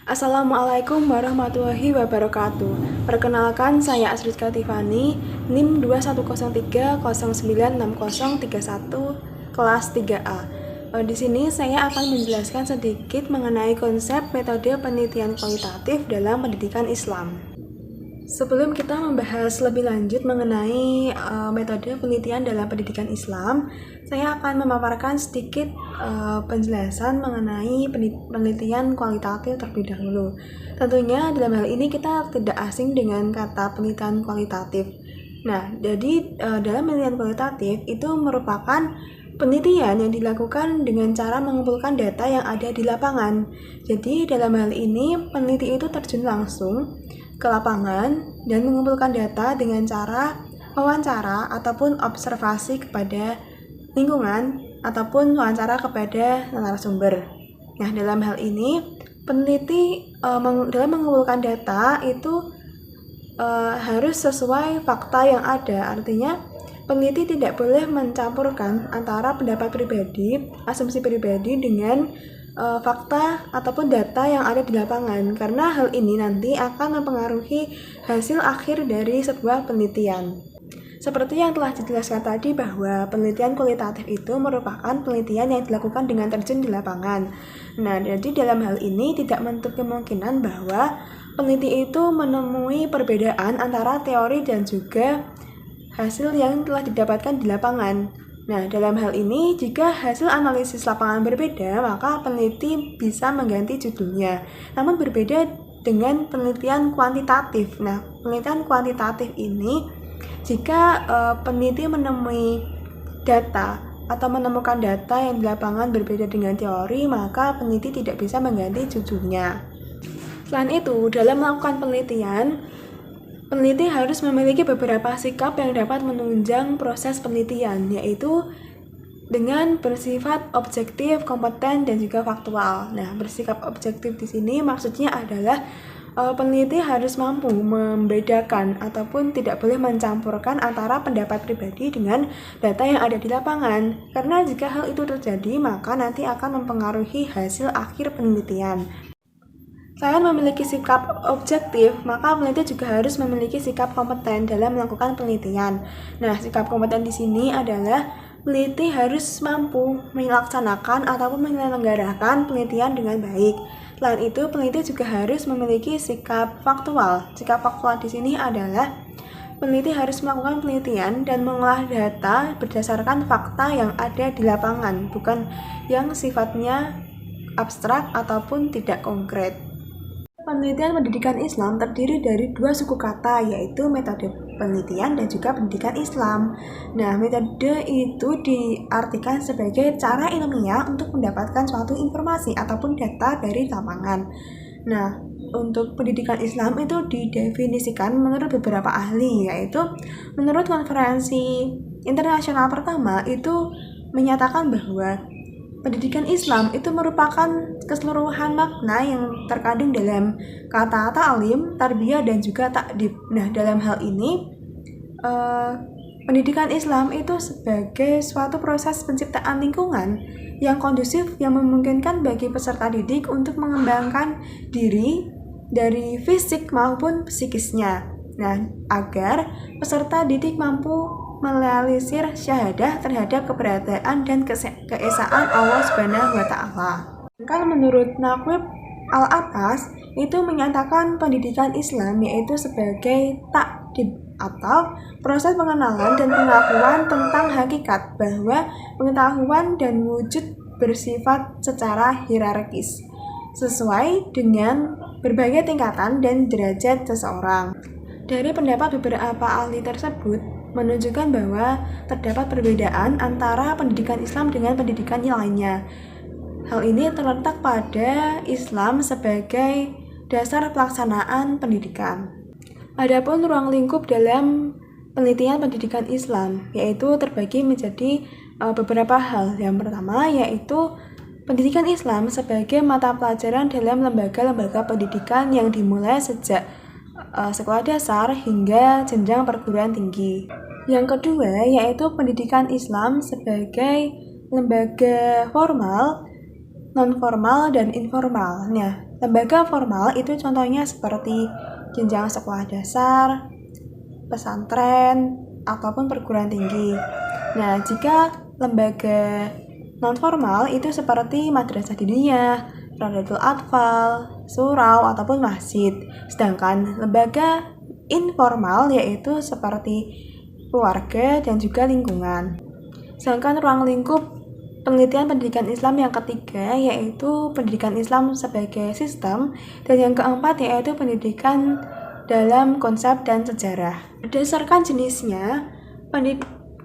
Assalamualaikum warahmatullahi wabarakatuh. Perkenalkan, saya Asriska Tiffany, NIM 2103096031, kelas 3A. Di sini saya akan menjelaskan sedikit mengenai konsep metode penelitian kualitatif dalam pendidikan Islam. Sebelum kita membahas lebih lanjut mengenai metode penelitian dalam pendidikan Islam, saya akan memaparkan sedikit penjelasan mengenai penelitian kualitatif terlebih dahulu. Tentunya dalam hal ini kita tidak asing dengan kata penelitian kualitatif. Nah, jadi dalam penelitian kualitatif itu merupakan penelitian yang dilakukan dengan cara mengumpulkan data yang ada di lapangan. Jadi dalam hal ini peneliti itu terjun langsung ke lapangan dan mengumpulkan data dengan cara wawancara ataupun observasi kepada lingkungan ataupun wawancara kepada narasumber. Nah, dalam hal ini peneliti dalam mengumpulkan data itu harus sesuai fakta yang ada. Artinya peneliti tidak boleh mencampurkan antara pendapat pribadi, asumsi pribadi dengan fakta ataupun data yang ada di lapangan, karena hal ini nanti akan mempengaruhi hasil akhir dari sebuah penelitian. Seperti yang telah dijelaskan tadi bahwa penelitian kualitatif itu merupakan penelitian yang dilakukan dengan terjun di lapangan. Nah, jadi dalam hal ini tidak menutup kemungkinan bahwa peneliti itu menemui perbedaan antara teori dan juga hasil yang telah didapatkan di lapangan. Nah, dalam hal ini, jika hasil analisis lapangan berbeda, maka peneliti bisa mengganti judulnya. Namun berbeda dengan penelitian kuantitatif. Nah, penelitian kuantitatif ini, jika peneliti menemui data atau menemukan data yang di lapangan berbeda dengan teori, maka peneliti tidak bisa mengganti judulnya. Selain itu, dalam melakukan penelitian, peneliti harus memiliki beberapa sikap yang dapat menunjang proses penelitian, yaitu dengan bersifat objektif, kompeten, dan juga faktual. Nah, bersikap objektif di sini maksudnya adalah peneliti harus mampu membedakan ataupun tidak boleh mencampurkan antara pendapat pribadi dengan data yang ada di lapangan. Karena jika hal itu terjadi, maka nanti akan mempengaruhi hasil akhir penelitian. Selain memiliki sikap objektif, maka peneliti juga harus memiliki sikap kompeten dalam melakukan penelitian. Nah, sikap kompeten di sini adalah peneliti harus mampu melaksanakan ataupun menyelenggarakan penelitian dengan baik. Selain itu, peneliti juga harus memiliki sikap faktual. Sikap faktual di sini adalah peneliti harus melakukan penelitian dan mengolah data berdasarkan fakta yang ada di lapangan, bukan yang sifatnya abstrak ataupun tidak konkret. Penelitian pendidikan Islam terdiri dari dua suku kata, yaitu metode penelitian dan juga pendidikan Islam. Nah, metode itu diartikan sebagai cara ilmiah untuk mendapatkan suatu informasi ataupun data dari lapangan. Nah, untuk pendidikan Islam itu didefinisikan menurut beberapa ahli, yaitu menurut konferensi internasional pertama itu menyatakan bahwa pendidikan Islam itu merupakan keseluruhan makna yang terkandung dalam kata ta'lim, tarbiyah, dan juga ta'dib. Nah, dalam hal ini, pendidikan Islam itu sebagai suatu proses penciptaan lingkungan yang kondusif yang memungkinkan bagi peserta didik untuk mengembangkan diri dari fisik maupun psikisnya. Nah, agar peserta didik mampu merealisir syahadah terhadap keberadaan dan keesaan Allah Subhanahu wa Ta'ala. Kan menurut Naqib Al-Atas itu menyatakan pendidikan Islam yaitu sebagai ta'dib atau proses pengenalan dan pengakuan tentang hakikat bahwa pengetahuan dan wujud bersifat secara hierarkis sesuai dengan berbagai tingkatan dan derajat seseorang. Dari pendapat beberapa ahli tersebut menunjukkan bahwa terdapat perbedaan antara pendidikan Islam dengan pendidikan yang lainnya. Hal ini terletak pada Islam sebagai dasar pelaksanaan pendidikan. Adapun ruang lingkup dalam penelitian pendidikan Islam yaitu terbagi menjadi beberapa hal. Yang pertama yaitu pendidikan Islam sebagai mata pelajaran dalam lembaga-lembaga pendidikan yang dimulai sejak sekolah dasar hingga jenjang perguruan tinggi. Yang kedua yaitu pendidikan Islam sebagai lembaga formal, non-formal, dan informal. Nah, Lembaga formal itu contohnya seperti jenjang sekolah dasar, pesantren, ataupun perguruan tinggi. Nah, jika lembaga non-formal itu seperti madrasah diniyah, Radatul Atfal, surau, ataupun masjid. Sedangkan lembaga informal yaitu seperti keluarga dan juga lingkungan. Sedangkan ruang lingkup penelitian pendidikan Islam yang ketiga yaitu pendidikan Islam sebagai sistem, dan yang keempat yaitu pendidikan dalam konsep dan sejarah. Berdasarkan jenisnya,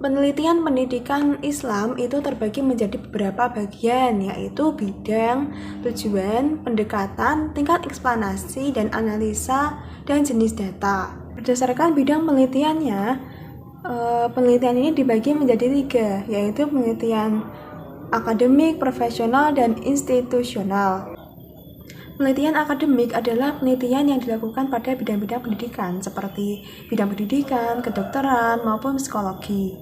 penelitian pendidikan Islam itu terbagi menjadi beberapa bagian, yaitu bidang, tujuan, pendekatan, tingkat eksplanasi, dan analisa, dan jenis data. Berdasarkan bidang penelitiannya, penelitian ini dibagi menjadi 3, yaitu penelitian akademik, profesional, dan institusional. Penelitian akademik adalah penelitian yang dilakukan pada bidang-bidang pendidikan seperti bidang pendidikan, kedokteran, maupun psikologi.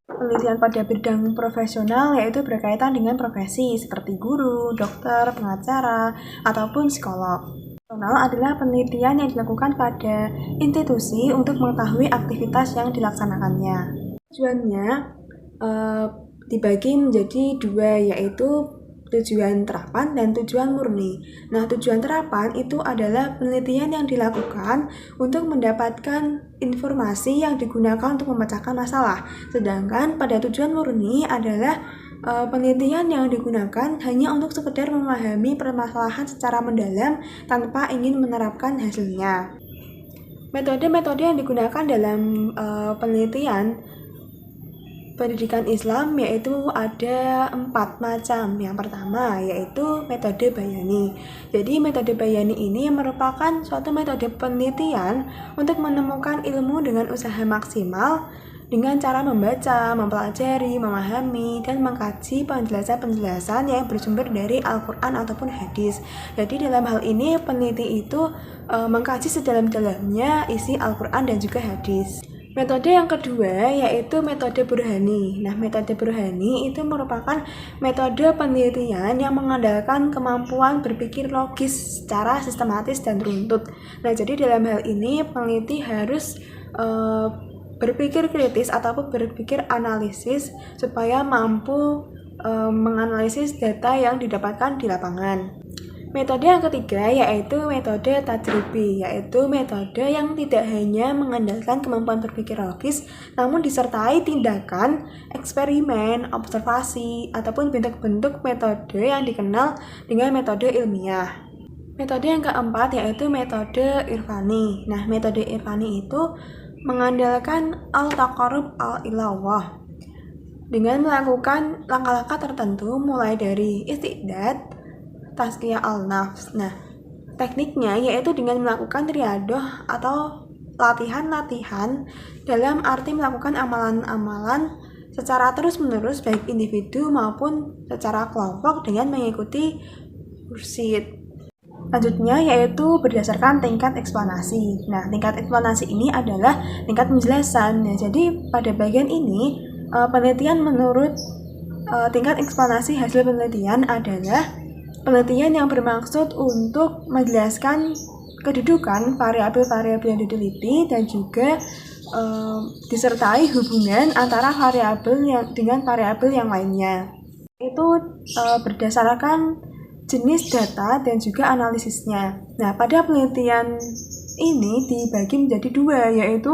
Penelitian pada bidang profesional yaitu berkaitan dengan profesi seperti guru, dokter, pengacara, ataupun psikolog. Profesional adalah penelitian yang dilakukan pada institusi untuk mengetahui aktivitas yang dilaksanakannya. Tujuannya dibagi menjadi 2, yaitu tujuan terapan dan tujuan murni. Nah, tujuan terapan itu adalah penelitian yang dilakukan untuk mendapatkan informasi yang digunakan untuk memecahkan masalah. Sedangkan pada tujuan murni adalah penelitian yang digunakan hanya untuk sekedar memahami permasalahan secara mendalam tanpa ingin menerapkan hasilnya. Metode-metode yang digunakan dalam penelitian pendidikan Islam yaitu ada 4 macam. Yang pertama yaitu metode bayani. Jadi metode bayani ini merupakan suatu metode penelitian untuk menemukan ilmu dengan usaha maksimal dengan cara membaca, mempelajari, memahami, dan mengkaji penjelasan-penjelasan yang bersumber dari Al-Quran ataupun hadis. Jadi dalam hal ini peneliti itu mengkaji sedalam-dalamnya isi Al-Quran dan juga hadis. Metode yang kedua yaitu metode burhani. Nah, metode burhani itu merupakan metode penelitian yang mengandalkan kemampuan berpikir logis secara sistematis dan runtut. Nah, jadi dalam hal ini peneliti harus berpikir kritis ataupun berpikir analisis supaya mampu menganalisis data yang didapatkan di lapangan. Metode yang ketiga yaitu metode tajribi, yaitu metode yang tidak hanya mengandalkan kemampuan berpikir logis, namun disertai tindakan, eksperimen, observasi, ataupun bentuk-bentuk metode yang dikenal dengan metode ilmiah. Metode yang keempat yaitu metode irfani. Nah, metode irfani itu mengandalkan al-taqarrub al-ilallah dengan melakukan langkah-langkah tertentu mulai dari istiqdad, tazkiyah al-nafs. Nah, tekniknya yaitu dengan melakukan riadoh atau latihan-latihan dalam arti melakukan amalan-amalan secara terus-menerus baik individu maupun secara kelompok dengan mengikuti mursyid. Selanjutnya yaitu berdasarkan tingkat eksplanasi. Nah, tingkat eksplanasi ini adalah tingkat penjelasan. Nah, jadi pada bagian ini penelitian menurut tingkat eksplanasi hasil penelitian adalah penelitian yang bermaksud untuk menjelaskan kedudukan variabel-variabel yang diteliti dan juga disertai hubungan antara variabel dengan variabel yang lainnya. Itu berdasarkan jenis data dan juga analisisnya. Nah, pada penelitian ini dibagi menjadi 2, yaitu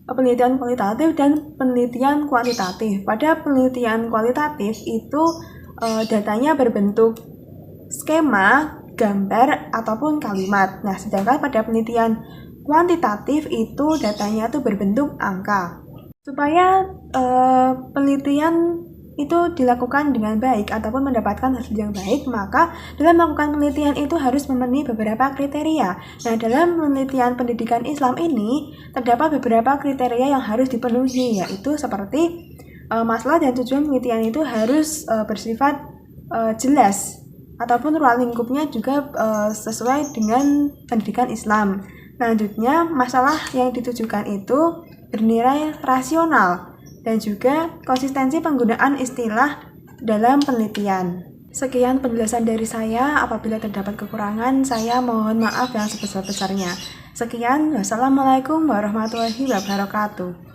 penelitian kualitatif dan penelitian kuantitatif. Pada penelitian kualitatif itu datanya berbentuk skema, gambar, ataupun kalimat. Nah, sedangkan pada penelitian kuantitatif itu datanya tuh berbentuk angka. Supaya penelitian itu dilakukan dengan baik ataupun mendapatkan hasil yang baik, maka dalam melakukan penelitian itu harus memenuhi beberapa kriteria. Nah, dalam penelitian pendidikan Islam ini terdapat beberapa kriteria yang harus dipenuhi, yaitu seperti masalah dan tujuan penelitian itu harus bersifat jelas ataupun ruang lingkupnya juga sesuai dengan pendidikan Islam. Selanjutnya, masalah yang ditujukan itu bernilai rasional dan juga konsistensi penggunaan istilah dalam penelitian. Sekian penjelasan dari saya. Apabila terdapat kekurangan, saya mohon maaf yang sebesar-besarnya. Sekian, wassalamualaikum warahmatullahi wabarakatuh.